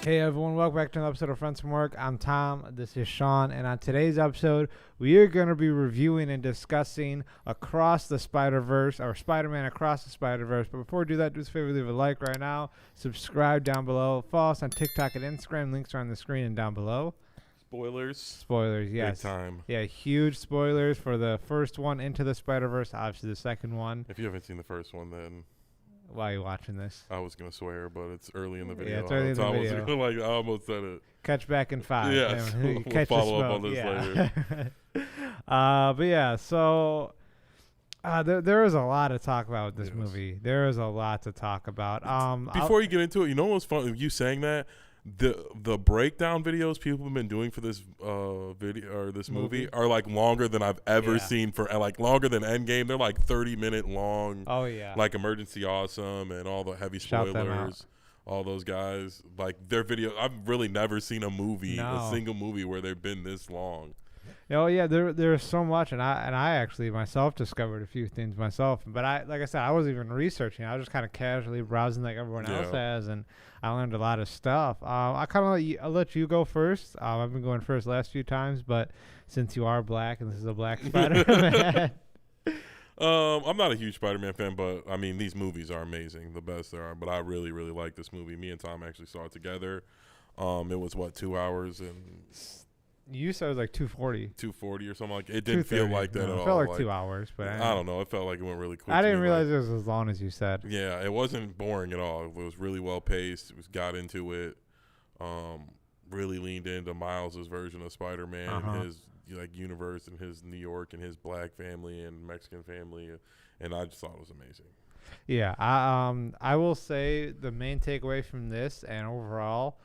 Hey everyone, welcome back to another episode of Friends from Work. I'm Tom, this is Sean, and on today's episode, we are going to be reviewing and discussing Across the Spiderverse, or Spider-Man Across the Spiderverse. But before we do that, do us a favor, leave a like right now, subscribe down below, follow us on TikTok and Instagram, links are on the screen and down below. Spoilers, yes. Big time. Yeah, huge spoilers for the first one, Into the Spider-Verse, obviously the second one. If you haven't seen the first one, then Why are you watching this? I was going to swear, but it's early in the video. Yeah, it's early in the video. I almost said it. Catch back in 5. Yes, we'll follow up on this later. But yeah, so there is a lot to talk about with this movie. There is a lot to talk about. Before you get into it, you know what's funny? You saying that? The breakdown videos people have been doing for this video or this movie are like longer than I've ever seen like longer than Endgame. They're like 30-minute long. Oh yeah, like Emergency Awesome and all the heavy spoilers. All those guys, like their video. I've really never seen a single movie where they've been this long. Oh yeah, there's so much, and I actually myself discovered a few things myself. But like I said, I wasn't even researching. I was just kind of casually browsing like everyone else has, and I learned a lot of stuff. I'll let you go first. I've been going first last few times, but since you are black and this is a black Spider-Man. I'm not a huge Spider-Man fan, but I mean these movies are amazing, the best there are. But I really, really like this movie. Me and Tom actually saw it together. It was 2 hours and. You said it was like 240. 240 or something like it. It didn't feel like that at all. It felt like 2 hours, but I don't know. It felt like it went really quick. I didn't realize it was as long as you said. Yeah, it wasn't boring at all. It was really well paced. It got into it. Really leaned into Miles' version of Spider-Man, his universe and his New York and his black family and Mexican family, and I just thought it was amazing. Yeah, I will say the main takeaway from this and overall.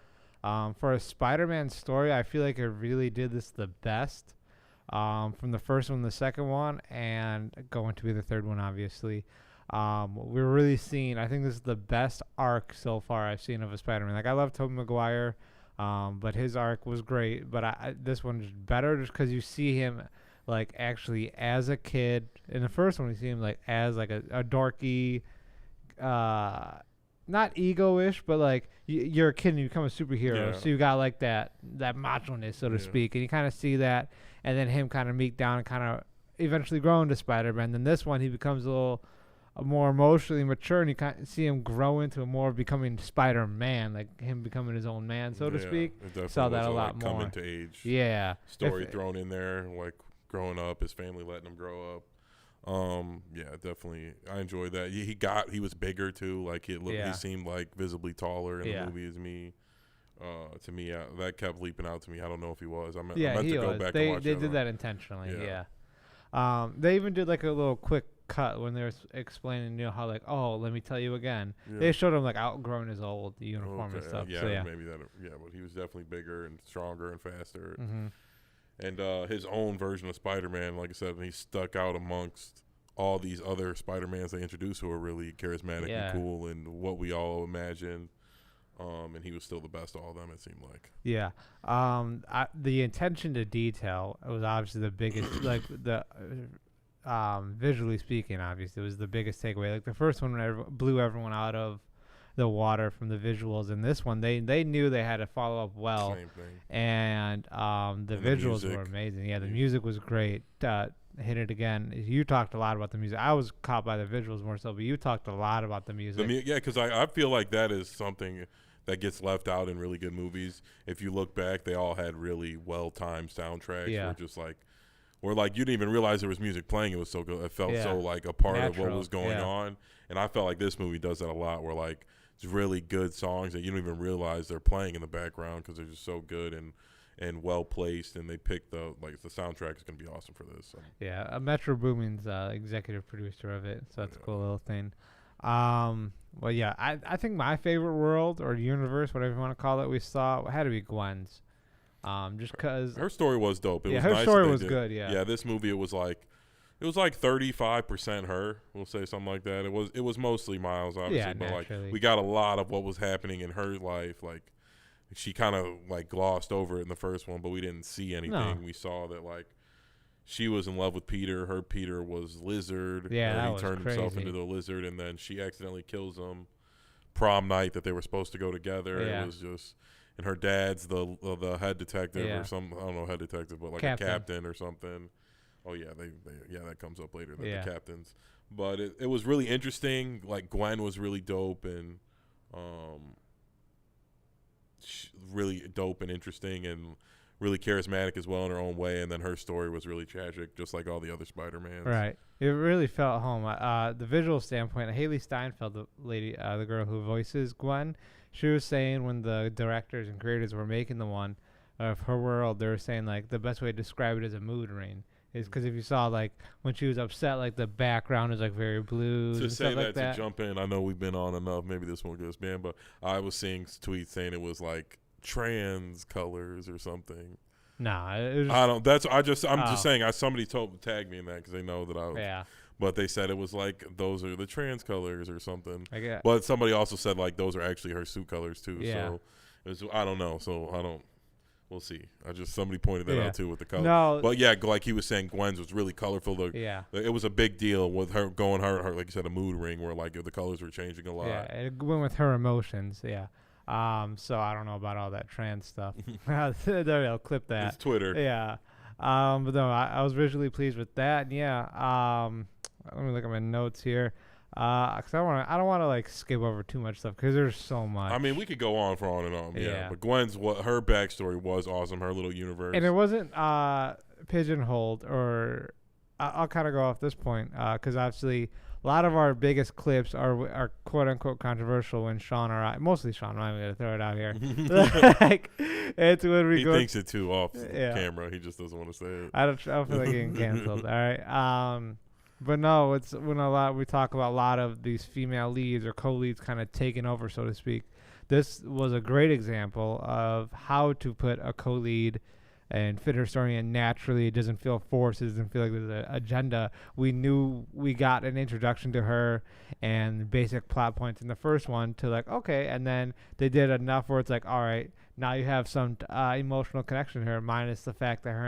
For a Spider-Man story, I feel like it really did this the best from the first one, the second one, and going to be the third one, obviously. We're really seeing, I think this is the best arc so far I've seen of a Spider-Man. Like, I love Tobey Maguire, but his arc was great. But this one's better just because you see him, like, actually as a kid. In the first one, you see him, like, as, like, a dorky, not ego-ish, but like you're a kid and you become a superhero, so you got like that macho-ness, so to speak, and you kind of see that, and then him kind of meek down and kind of eventually grow into Spider-Man. Then this one, he becomes a little more emotionally mature, and you kind of see him grow into more of becoming Spider-Man, like him becoming his own man, so to speak. Saw that a lot more. Coming to age. Yeah. Story thrown in there, like growing up, his family letting him grow up. Yeah, definitely. I enjoyed that. He was bigger too. Like he seemed like visibly taller in the movie as me. To me, that kept leaping out to me. I don't know if he was. I meant to go back and watch. They did that intentionally. Yeah. They even did like a little quick cut when they were explaining, how like, oh, let me tell you again. Yeah. They showed him like outgrowing his old uniform and stuff. Yeah, so, maybe that. Yeah, but he was definitely bigger and stronger and faster. Mm-hmm. And his own version of Spider-Man, like I said, he stuck out amongst all these other Spider-Mans they introduced who were really charismatic and cool and what we all imagined. And he was still the best of all of them, it seemed like. Yeah. The attention to detail was obviously the biggest, like the visually speaking, obviously, it was the biggest takeaway. Like the first one blew everyone out of the water from the visuals. In this one, they knew they had to follow up well. Same thing. And the visuals were amazing. Yeah, the music was great. Hit it again. You talked a lot about the music. I was caught by the visuals more so, but you talked a lot about the music. Because I feel like that is something that gets left out in really good movies. If you look back, they all had really well-timed soundtracks. Yeah. Where you didn't even realize there was music playing. It was so good. It felt so like a part of what was going on. And I felt like this movie does that a lot, where like it's really good songs that you don't even realize they're playing in the background because they're just so good and well placed, and they picked the soundtrack is going to be awesome for this. So. Yeah, Metro Boomin's executive producer of it, so that's a cool little thing. Well, yeah, I think my favorite world or universe, whatever you want to call it, we saw had to be Gwen's. Just because her story was dope. It was her nice story was good. Yeah, this movie it was like 35% her. We'll say something like that. It was mostly Miles, obviously, but naturally. Like we got a lot of what was happening in her life. Like she kind of like glossed over it in the first one, but we didn't see anything. No. We saw that like she was in love with Peter. Her Peter was Lizard. Yeah, he turned himself into the Lizard, and then she accidentally kills him. Prom night that they were supposed to go together. Yeah. and her dad's the head detective or some, I don't know, head detective, but like a captain or something. Oh yeah, they that comes up later, the captains. But it was really interesting. Like Gwen was really dope and really dope and interesting and really charismatic as well in her own way. And then her story was really tragic, just like all the other Spider-Mans. Right. It really felt home. The visual standpoint, Haley Steinfeld, the lady, the girl who voices Gwen, she was saying when the directors and creators were making the one of her world, they were saying like the best way to describe it is a mood ring. Is because if you saw like when she was upset, like the background is like very blue. To and say stuff that, like that, to jump in, I know we've been on enough. Maybe this won't get us banned, but I was seeing tweets saying it was like trans colors or something. Nah, I don't. I'm just saying. Somebody tagged me in that because they know that I was. Yeah. But they said it was like those are the trans colors or something. But somebody also said like those are actually her suit colors too. Yeah. So I don't know. So I don't. We'll see. Somebody pointed that out too with the color. No. But yeah, like he was saying, Gwen's was really colorful. It was a big deal with her going her like you said, a mood ring where like the colors were changing a lot. Yeah, it went with her emotions. Yeah. So I don't know about all that trans stuff. There, I'll clip that. It's Twitter. Yeah. But no, I was visually pleased with that. And yeah. Let me look at my notes here. Cause I don't want to like skip over too much stuff because there's so much. I mean, we could go on for on and on. Yeah. But Gwen's her backstory was awesome. Her little universe. And it wasn't pigeonholed or I'll kind of go off this point because obviously a lot of our biggest clips are quote unquote controversial when Sean or I, mostly Sean, I'm gonna throw it out here. Like it's when we go. He thinks it too off camera. He just doesn't want to say it. I don't feel like getting canceled. All right. But no, it's when we talk about a lot of these female leads or co-leads kind of taking over, so to speak. This was a great example of how to put a co-lead and fit her story in naturally. It doesn't feel forced. It doesn't feel like there's an agenda. We knew we got an introduction to her and basic plot points in the first one to like, okay, and then they did enough where it's like, all right, now you have some emotional connection to her, minus the fact that her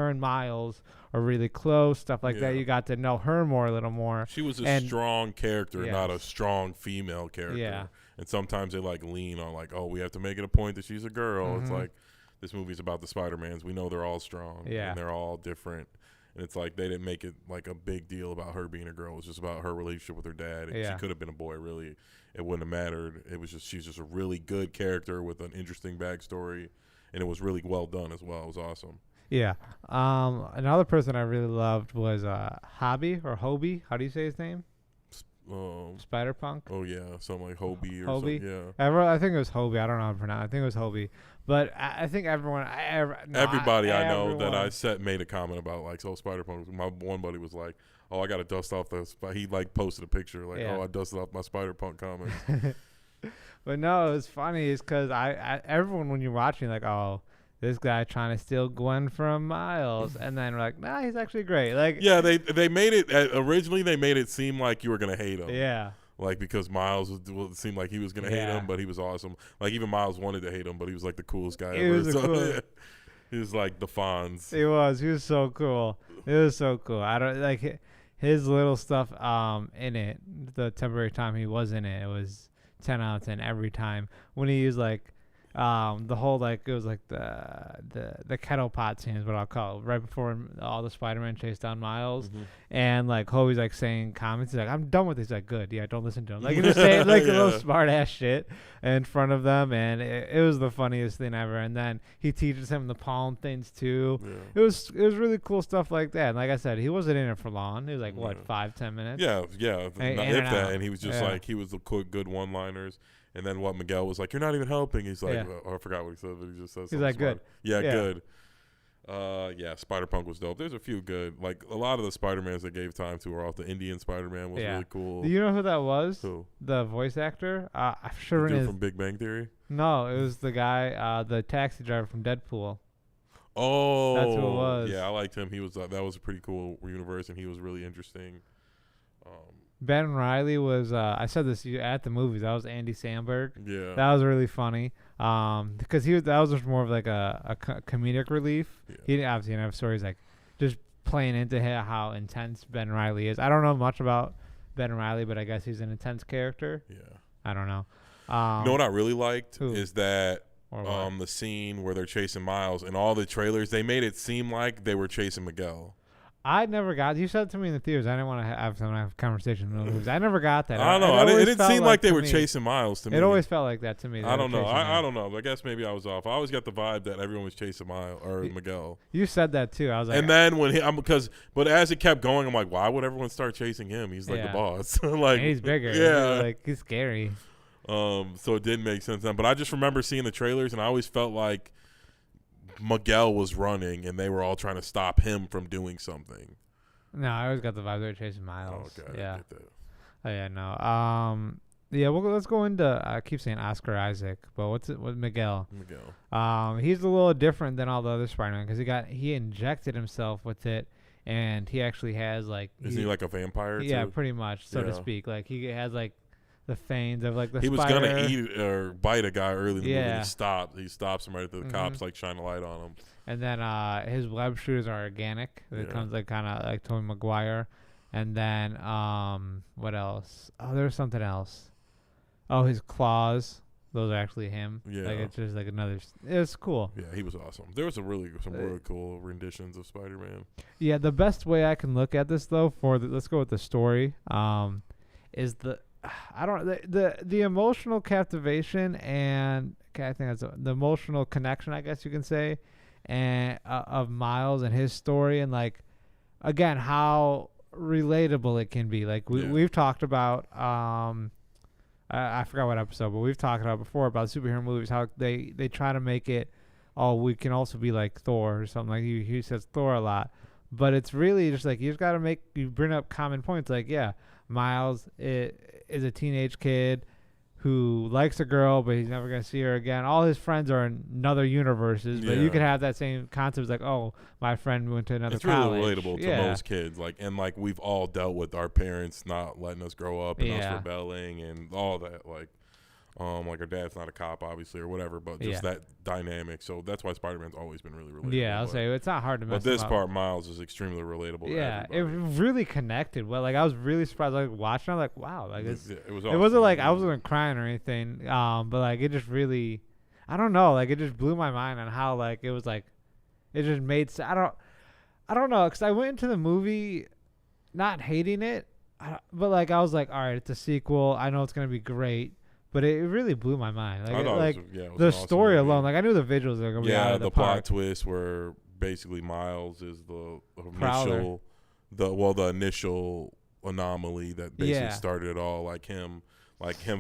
and Miles are really close, stuff like that. You got to know her a little more. She was a strong character, not a strong female character. Yeah. And sometimes they like lean on like, oh, we have to make it a point that she's a girl. Mm-hmm. It's like this movie's about the Spider-Mans. We know they're all strong and they're all different. And it's like they didn't make it like a big deal about her being a girl. It was just about her relationship with her dad. And she could have been a boy, really. It wouldn't have mattered. It was just she's just a really good character with an interesting backstory. And it was really well done as well. It was awesome. Yeah. Another person I really loved was Hobie or Hobie. How do you say his name? Spider-Punk. Oh yeah, something like Hobie or Hobie? Something. Yeah. I think it was Hobie. I don't know how to pronounce. I think it was Hobie. But I think everybody I know that I made a comment about like Spider-Punk. My one buddy was like, "Oh, I got to dust off the." He like posted a picture like, "Oh, I dusted off my Spider-Punk comments." But no, it was funny is because everyone when you're watching like, oh, this guy trying to steal Gwen from Miles, and then we're like, nah, he's actually great. Like, yeah, they made it originally. They made it seem like you were gonna hate him. Yeah. Like because Miles seemed like he was gonna hate him, but he was awesome. Like even Miles wanted to hate him, but he was like the coolest guy ever. He was like the Fonz. He was so cool. It was so cool. I don't like his little stuff in it. The temporary time he was in it, it was 10 out of 10 every time. When he used like the whole like it was like the kettle pot scene is what I'll call it, right before all the Spider-Man chase down Miles, and like Hobie's like saying comments. He's like, I'm done with this. He's like, good, yeah, don't listen to him. Like he's just saying like a little smart ass shit in front of them, and it was the funniest thing ever. And then he teaches him the palm things too. Yeah. It was really cool stuff like that. And like I said, he wasn't in it for long. He was like what 5-10 minutes. Yeah. And he was just like he was the good one-liners. And then what Miguel was like, you're not even helping. He's like, oh, I forgot what he said, but he just says. He's like, smart. Good. Yeah, good. Spider-Punk was dope. There's a few good, like a lot of the Spider-Mans they gave time to were off. The Indian Spider-Man was really cool. Do you know who that was? Who? The voice actor. I'm sure the dude from Big Bang Theory. No, it was the guy, the taxi driver from Deadpool. Oh, that's who it was. Yeah, I liked him. He was that was a pretty cool universe, and he was really interesting. Ben Reilly was I said this at the movies. That was Andy Samberg. Yeah, that was really funny. Because that was just more of like a comedic relief. Yeah. He obviously didn't have stories like just playing into how intense Ben Reilly is. I don't know much about Ben Reilly, but I guess he's an intense character. Yeah, I don't know. You know what I really liked is that Or what? The scene where they're chasing Miles and all the trailers, they made it seem like they were chasing Miguel. I never got. You said it to me in the theaters. I didn't want to have a conversation in the movies. I never got that. I don't know. It didn't seem like they were chasing Miles to me. It always felt like that to me. I don't know. I don't know. I guess maybe I was off. I always got the vibe that everyone was chasing Miles or Miguel. You said that too. I was like, and then when but as it kept going, I'm like, why would everyone start chasing him? He's like the boss. Like, and he's bigger. Yeah, like he's scary. So it didn't make sense then. But I just remember seeing the trailers, and I always felt like Miguel was running, and they were all trying to stop him from doing something. No, I always got the vibe they were chasing Miles. Oh, okay. Yeah. I get that. Oh yeah, no. Yeah, let's go into. I keep saying Oscar Isaac, but what's Miguel? Miguel. He's a little different than all the other Spider-Man because he injected himself with it, and he actually has like. Isn't he like a vampire? Yeah, too? Pretty much, so to speak. Like he has like the fangs of like the. He spider. was gonna eat or bite a guy early in the movie. And he stops him right after the cops like shine a light on him. And then his web shooters are organic. It comes like kind of like Tobey Maguire. And then what else? Oh, there's something else. Oh, his claws. Those are actually him. Yeah. Like it's just like another. It's cool. Yeah, he was awesome. There was some really cool renditions of Spider-Man. Yeah, the best way I can look at this though let's go with the story. Is the emotional captivation and I think that's the emotional connection, I guess you can say, and of Miles and his story, and like again how relatable it can be. Like we've talked about I forgot what episode, but we've talked about before about superhero movies, how they try to make it, we can also be like Thor or something. Like he says Thor a lot, but it's really just like you just got to bring up common points. Like Miles is a teenage kid who likes a girl, but he's never going to see her again. All his friends are in other universes, but you could have that same concept like, oh, my friend went to another college. It's really relatable to most kids. And we've all dealt with our parents not letting us grow up and us rebelling and all that. Like our dad's not a cop, obviously, or whatever, but just that dynamic. So that's why Spider-Man's always been really relatable. Yeah, I'll say it's not hard to mess. But this part, Miles, is extremely relatable. Yeah, it really connected. Well, like I was really surprised. Like watching, I'm like, wow, like it was. Awesome. It wasn't like I wasn't crying or anything. But like it just really, I don't know, like it just blew my mind on how like it was like, it just made. I don't know, because I went into the movie, not hating it, but like I was like, all right, it's a sequel. I know it's gonna be great. But it really blew my mind. Like, it was the story awesome alone. Like I knew the visuals were gonna be out of the plot twist where basically Miles is the initial anomaly that basically started it all. Like him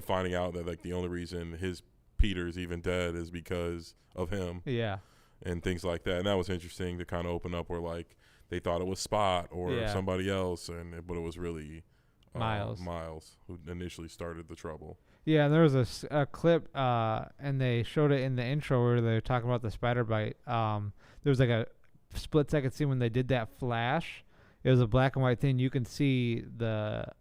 finding out that like the only reason his Peter's even dead is because of him. Yeah. And things like that. And that was interesting to kind of open up where like they thought it was Spot or somebody else, but it was really Miles who initially started the trouble. Yeah, and there was a clip, and they showed it in the intro where they were talking about the spider bite. There was like a split-second scene when they did that flash. It was a black and white thing. You can see the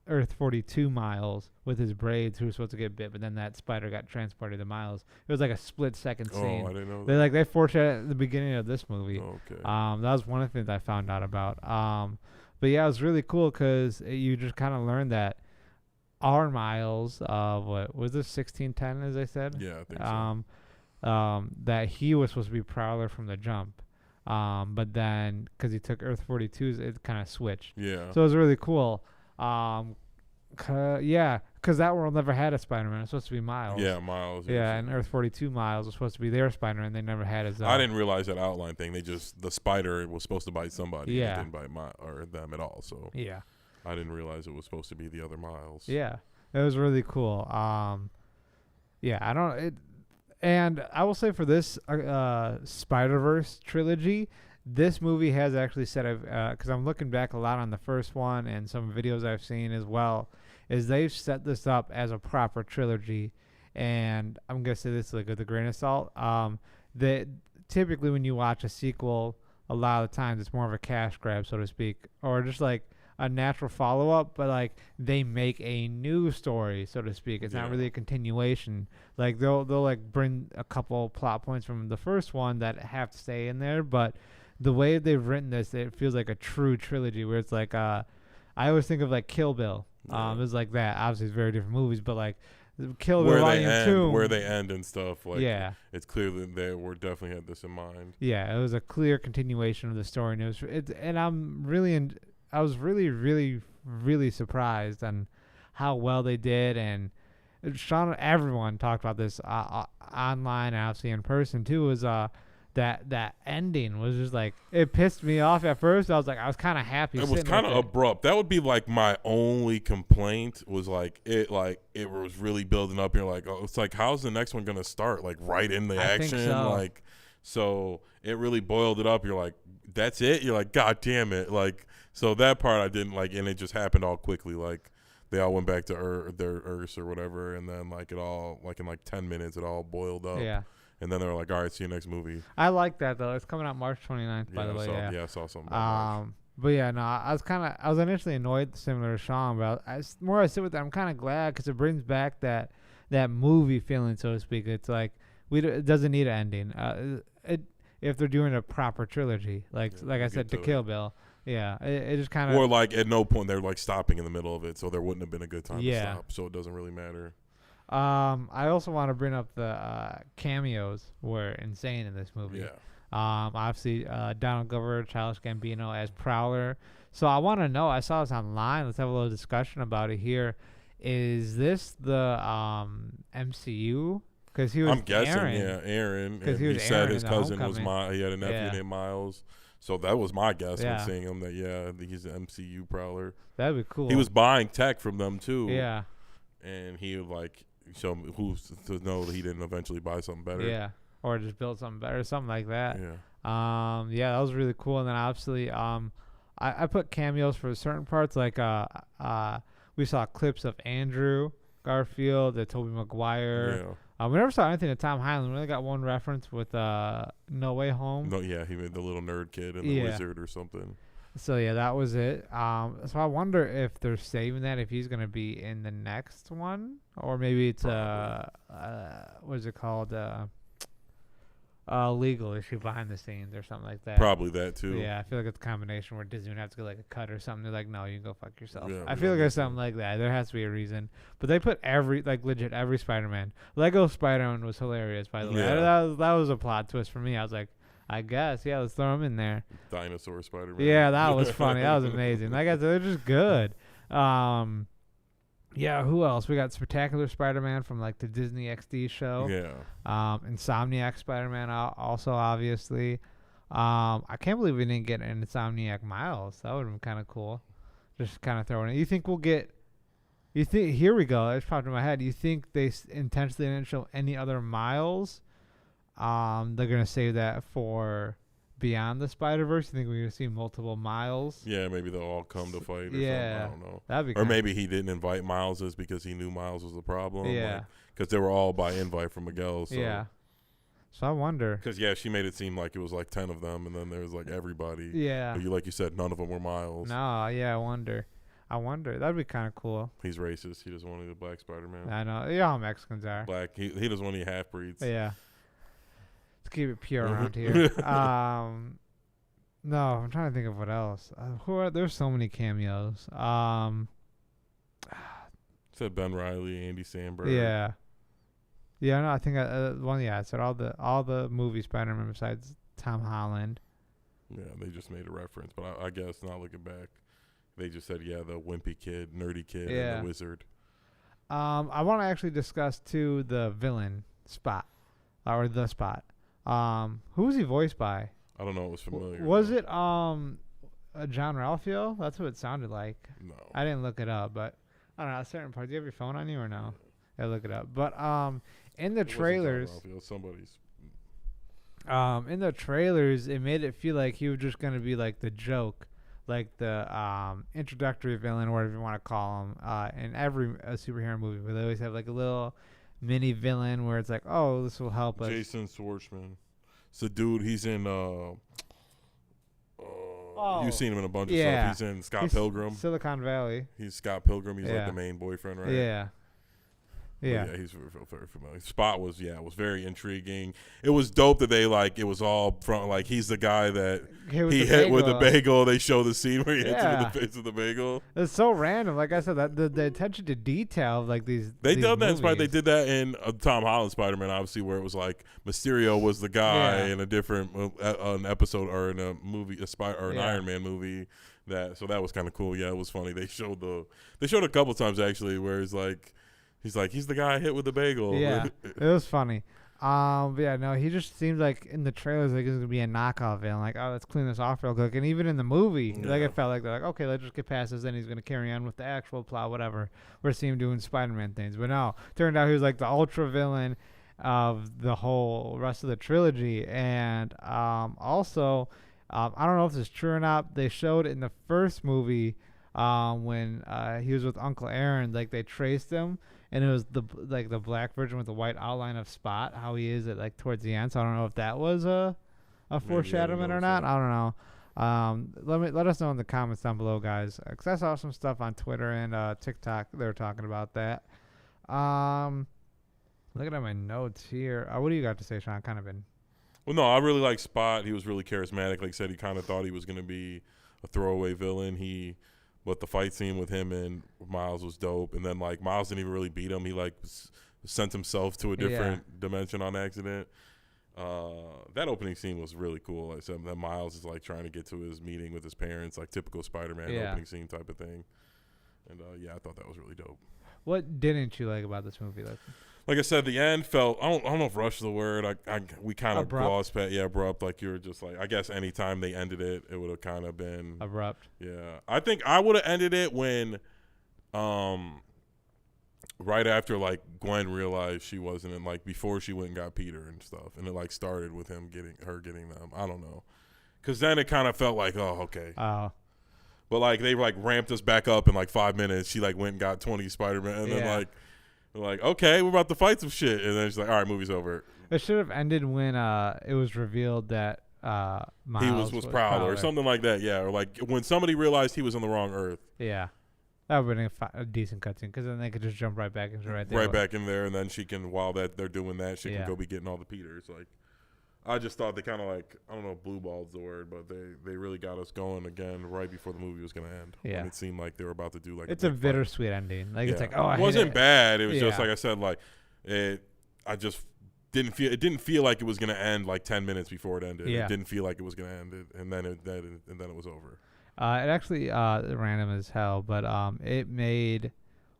Earth 42 Miles with his braids who was supposed to get bit, but then that spider got transported to Miles. It was like a split-second scene. Oh, I didn't know that. They foreshadowed at the beginning of this movie. Oh, okay. That was one of the things I found out about. But yeah, it was really cool because you just kind of learned that our Miles of what was this 1610 as I said? Yeah, I think so. That he was supposed to be Prowler from the jump. But then because he took Earth 42's, it kind of switched. Yeah. So it was really cool. Because that world never had a Spider-Man. It was supposed to be Miles. Yeah, Miles. Yeah, and Earth 42 Miles was supposed to be their Spider-Man. They never had his. I didn't realize that outline thing. the spider was supposed to bite somebody. Yeah. And it didn't bite them at all. So yeah. I didn't realize it was supposed to be the other Miles. Yeah, it was really cool. And I will say for this Spiderverse trilogy, this movie has actually said, because I'm looking back a lot on the first one and some videos I've seen as well, is they've set this up as a proper trilogy. And I'm going to say this like with a grain of salt. That typically when you watch a sequel, a lot of the times it's more of a cash grab, so to speak, or just like a natural follow-up, but like they make a new story, so to speak. It's not really a continuation. Like they'll like bring a couple plot points from the first one that have to stay in there, but the way they've written this, it feels like a true trilogy where it's like I always think of like Kill Bill. It's like that. Obviously it's very different movies, but like Kill Bill Volume 2. Where they end and stuff. Like, yeah. It's clear that they were definitely had this in mind. Yeah, it was a clear continuation of the story. And I was really, really, really surprised on how well they did. And everyone talked about this online and obviously in person too, was that ending was just like, it pissed me off at first. I was kind of happy. It was kind of abrupt. That would be like my only complaint, was like it was really building up. You're like, oh, it's like, how's the next one gonna start? Like right in the action. Think so. Like, so it really boiled it up. You're like, that's it. You're like, God damn it. Like, so that part I didn't like, and it just happened all quickly. Like, they all went back to their Earths or whatever, and then like it all, like in like 10 minutes, it all boiled up. Yeah. And then they were like, all right, see you next movie. I like that, though. It's coming out March 29th, by the way. I saw something about March. But yeah, no, I was initially annoyed, similar to Sean, but more I sit with that, I'm kind of glad, because it brings back that movie feeling, so to speak. It's like, it doesn't need an ending. If they're doing a proper trilogy, like I said, to Kill Bill. Yeah, it just kind of... Or like at no point they're like stopping in the middle of it, so there wouldn't have been a good time to stop, so it doesn't really matter. I also want to bring up the cameos were insane in this movie. Yeah. Obviously, Donald Glover, Childish Gambino as Prowler. So I want to know, I saw this online, let's have a little discussion about it here. Is this the MCU? Because he was I'm guessing, Aaron. Aaron. Because he said Aaron his cousin was he had a nephew named Miles. So that was my guess when seeing him, that, he's an MCU Prowler. That'd be cool. He was buying tech from them, too. Yeah. And he would, like, show me who's to know that he didn't eventually buy something better. Yeah. Or just build something better, something like that. Yeah. Yeah, that was really cool. And then obviously, I put cameos for certain parts. Like, we saw clips of Andrew Garfield, Tobey Maguire. Yeah. We never saw anything to Tom Holland. We only got one reference with No Way Home. No, yeah, he made the little nerd kid and the wizard or something. So yeah, that was it. So I wonder if they're saving that, if he's gonna be in the next one, or maybe it's what is it called? Legal issue behind the scenes or something like that. Probably that too. Yeah, I feel like it's a combination where Disney would have to get like a cut or something. They're like, no, you can go fuck yourself. Yeah, I feel like there's something like that. There has to be a reason. But they put legit every Spider-Man. Lego Spider-Man was hilarious, by the way. That was a plot twist for me. I was like, I guess, yeah, let's throw him in there. Dinosaur Spider-Man. Yeah, that was funny. That was amazing. Like I said, they're just good. Yeah, who else? We got Spectacular Spider-Man from like the Disney XD show. Yeah. Insomniac Spider-Man also, obviously. I can't believe we didn't get an Insomniac Miles. That would have been kind of cool. Just kind of throwing it. You think we'll get... Here we go. It's popped in my head. You think they intentionally didn't show any other Miles? They're going to save that for Beyond the Spider-Verse. You think we're going to see multiple Miles? Yeah, maybe they'll all come to fight or something. I don't know. That'd be or maybe he didn't invite Miles's because he knew Miles was the problem. Yeah. Because they were all by invite from Miguel. So. Yeah. So I wonder. Because, she made it seem like it was like 10 of them, and then there was like everybody. Yeah. But like you said, none of them were Miles. No, yeah, I wonder. That'd be kind of cool. He's racist. He doesn't want to be the black Spider-Man. I know. Yeah, all Mexicans are. Black. He doesn't want any half-breeds. Yeah. Let's keep it pure around here. No, I'm trying to think of what else. There's so many cameos. Said Ben Reilly, Andy Samberg. Yeah. Yeah, no, I think I said all the movie Spider-Man besides Tom Holland. Yeah, they just made a reference, but I guess not looking back, they just said the wimpy kid, nerdy kid, and the wizard. I want to actually discuss too the villain Spot, or the Spot. Who was he voiced by? I don't know. It was familiar. Was it John Ralphio? That's what it sounded like. No, I didn't look it up, but I don't know. A certain part. Do you have your phone on you or no? Yeah, look it up. But in the trailers, somebody's. In the trailers, it made it feel like he was just gonna be like the joke, like the introductory villain, or whatever you want to call him. In every superhero movie, where they always have like a little mini villain where it's like, oh, this will help us. Jason Schwartzman. It's the dude. He's in. You've seen him in a bunch of stuff. He's in Scott Pilgrim. Silicon Valley. He's Scott Pilgrim. He's like the main boyfriend, right? Yeah. Yeah. But yeah, he's very familiar. Spot was very intriguing. It was dope that they it was all from he's the guy that he hit with the bagel. They show the scene where he hits him in the face with the bagel. It's so random. Like I said, that the attention to detail of these. They did that. They did that in Tom Holland Spider-Man, obviously, where it was Mysterio was the guy in a different an episode or in a movie, an Iron Man movie. So that was kind of cool. Yeah, it was funny. They showed a couple times actually where he's the guy hit with the bagel. Yeah, it was funny. But yeah, no, he just seems like in the trailers like it's gonna be a knockoff villain. Like, oh, let's clean this off real quick. And even in the movie, it felt like they're like, okay, let's just get past this. Then he's gonna carry on with the actual plot, whatever. We're seeing him doing Spider-Man things, but no, turned out he was like the ultra villain of the whole rest of the trilogy. And also, I don't know if this is true or not. They showed in the first movie when he was with Uncle Aaron, like they traced him. And it was the black version with the white outline of Spot, how he is at towards the end. So I don't know if that was a foreshadowing or not. I don't know. Let us know in the comments down below, guys. Cause I saw some stuff on Twitter and TikTok. They were talking about that. Looking at my notes here. What do you got to say, Sean? Kind of been. Well, no, I really like Spot. He was really charismatic. Like I said, he kind of thought he was going to be a throwaway villain. But the fight scene with him and Miles was dope. And then, Miles didn't even really beat him. He, sent himself to a different dimension on accident. That opening scene was really cool. Like I said, that Miles is, trying to get to his meeting with his parents, typical Spider-Man opening scene type of thing. And, I thought that was really dope. What didn't you like about this movie? Like I said, the end felt, I don't know if rush is the word. We kind of glossed past, abrupt. You were just I guess anytime they ended it, it would have kind of been abrupt. Yeah. I think I would have ended it when, right after Gwen realized she wasn't in, before she went and got Peter and stuff. And it started with him getting them. I don't know. Cause then it kind of felt oh, okay. Oh. But they ramped us back up in 5 minutes. She went and got 20 Spider-Man and then okay, we're about to fight some shit. And then she's all right, movie's over. It should have ended when it was revealed that Miles was Prowler or something like that, yeah. Or when somebody realized he was on the wrong Earth. Yeah. That would have been a decent cutscene because then they could just jump right back into back in there. And then she can, while they're doing that, she can go be getting all the Peters. I just thought they kind of I don't know if blue ball's the word, but they really got us going again right before the movie was going to end. Yeah. When it seemed like they were about to do it's a bittersweet ending. It's it wasn't bad. It was just like I said, I just didn't feel, it didn't feel like it was going to end 10 minutes before it ended. Yeah. It didn't feel like it was going to end, and then it was over. It actually random as hell, but it made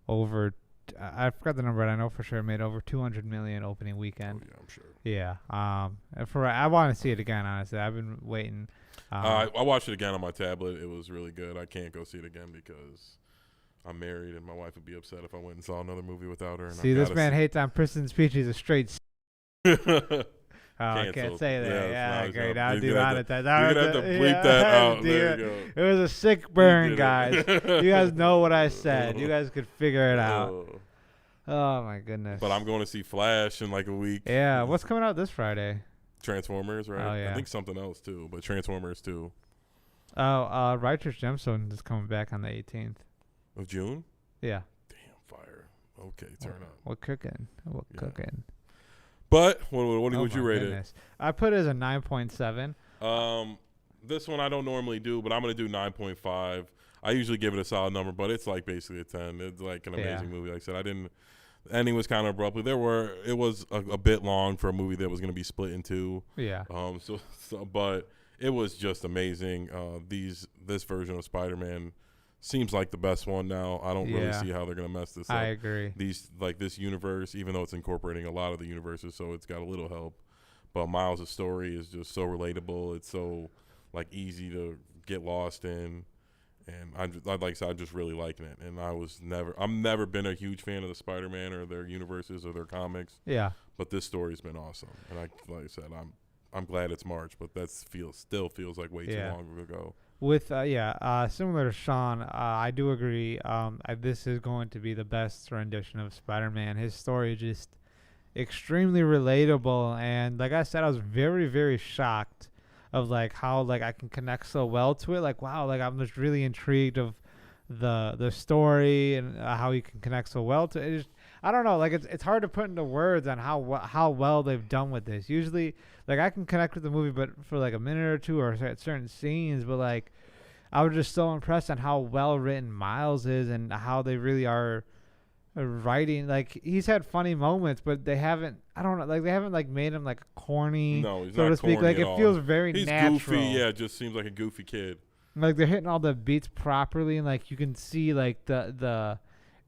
over. I forgot the number, but I know for sure it made over 200 million opening weekend. Oh, yeah, I'm sure. Yeah. I want to see it again. Honestly, I've been waiting. I watched it again on my tablet. It was really good. I can't go see it again because I'm married, and my wife would be upset if I went and saw another movie without her. And see, this man hates on Prison's Speech. He's a straight. I can't say that. Yeah, great. I'll do that. You're going to have to bleep that out. There you go. It was a sick burn, guys. You guys know what I said. You guys could figure it out. Oh, my goodness. But I'm going to see Flash in a week. Yeah. What's coming out this Friday? Transformers, right? Oh, yeah. I think something else, too, but Transformers, too. Oh, Righteous Gemstone is coming back on the 18th. Of June? Yeah. Damn, fire. Okay, turn up. What cooking? Cooking? But what would you rate it? I put it as a 9.7. This one I don't normally do, but I'm gonna do 9.5. I usually give it a solid number, but it's basically a 10. It's an amazing movie. Like I said, the ending was kind of abruptly. It was a bit long for a movie that was gonna be split in two. Yeah. But it was just amazing. This version of Spider-Man seems like the best one now. I don't really see how they're gonna mess this up. I agree. This universe, even though it's incorporating a lot of the universes, so it's got a little help. But Miles' story is just so relatable. It's so easy to get lost in, and I'm just really liking it. And I'm never been a huge fan of the Spider-Man or their universes or their comics. Yeah. But this story's been awesome, and like I said, I'm glad it's March, but that still feels like way too long ago. With similar to Sean, I do agree. This is going to be the best rendition of Spider-Man. His story is just extremely relatable, and like I said, I was very, very shocked of how I can connect so well to it. Wow, I'm just really intrigued of the story and how he can connect so well to it. I don't know. Like it's hard to put into words on how well they've done with this. Usually, like I can connect with the movie, but for like a minute or two or certain scenes. But like, I was just so impressed on how well written Miles is and how they really are writing. Like he's had funny moments, but they haven't. I don't know. Like they haven't like made him like corny. No, he's so not to speak. corny Like at it all. feels very He's natural. goofy. Yeah, it just seems like a goofy kid. Like they're hitting all the beats properly, and like you can see like the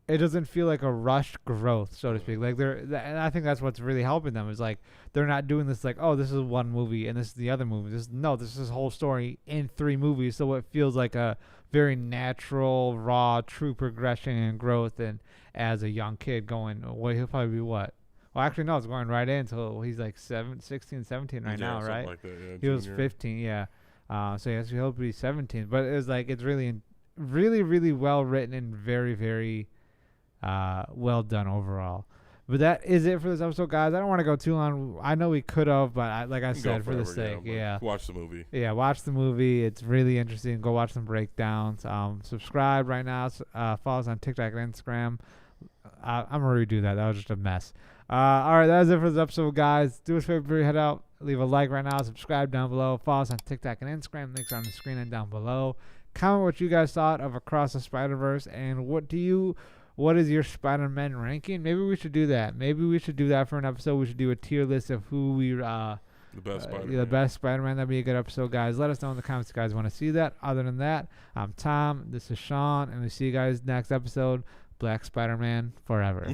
it doesn't feel like a rushed growth, so to speak. Like and I think that's what's really helping them is like they're not doing this like, oh, this is one movie and this is the other movie. This is a whole story in 3 movies, so it feels like a very natural, raw, true progression and growth. And as a young kid going, well, he'll probably be what? Well, actually, no, it's going right in until he's like 16, 17 right now, right? Like that, yeah, he was 15, yeah. So yes, he'll be 17. But it's like it's really, really, really well written and very, very well done overall. But that is it for this episode, guys. I don't want to go too long. I know we could have, but like I said, for the sake, watch the movie. Yeah, watch the movie. It's really interesting. Go watch some breakdowns. Subscribe right now. Follow us on TikTok and Instagram. I'm gonna redo that. That was just a mess. All right, that is it for this episode, guys. Do us a favor before you head out. Leave a like right now. Subscribe down below. Follow us on TikTok and Instagram. Links are on the screen and down below. Comment what you guys thought of Across the Spiderverse and what is your Spider-Man ranking? Maybe we should do that. Maybe we should do that for an episode. We should do a tier list of who we the best Spider-Man. The best Spider-Man. That'd be a good episode, guys. Let us know in the comments if you guys want to see that. Other than that, I'm Tom. This is Sean, and we see you guys next episode. Black Spider-Man forever.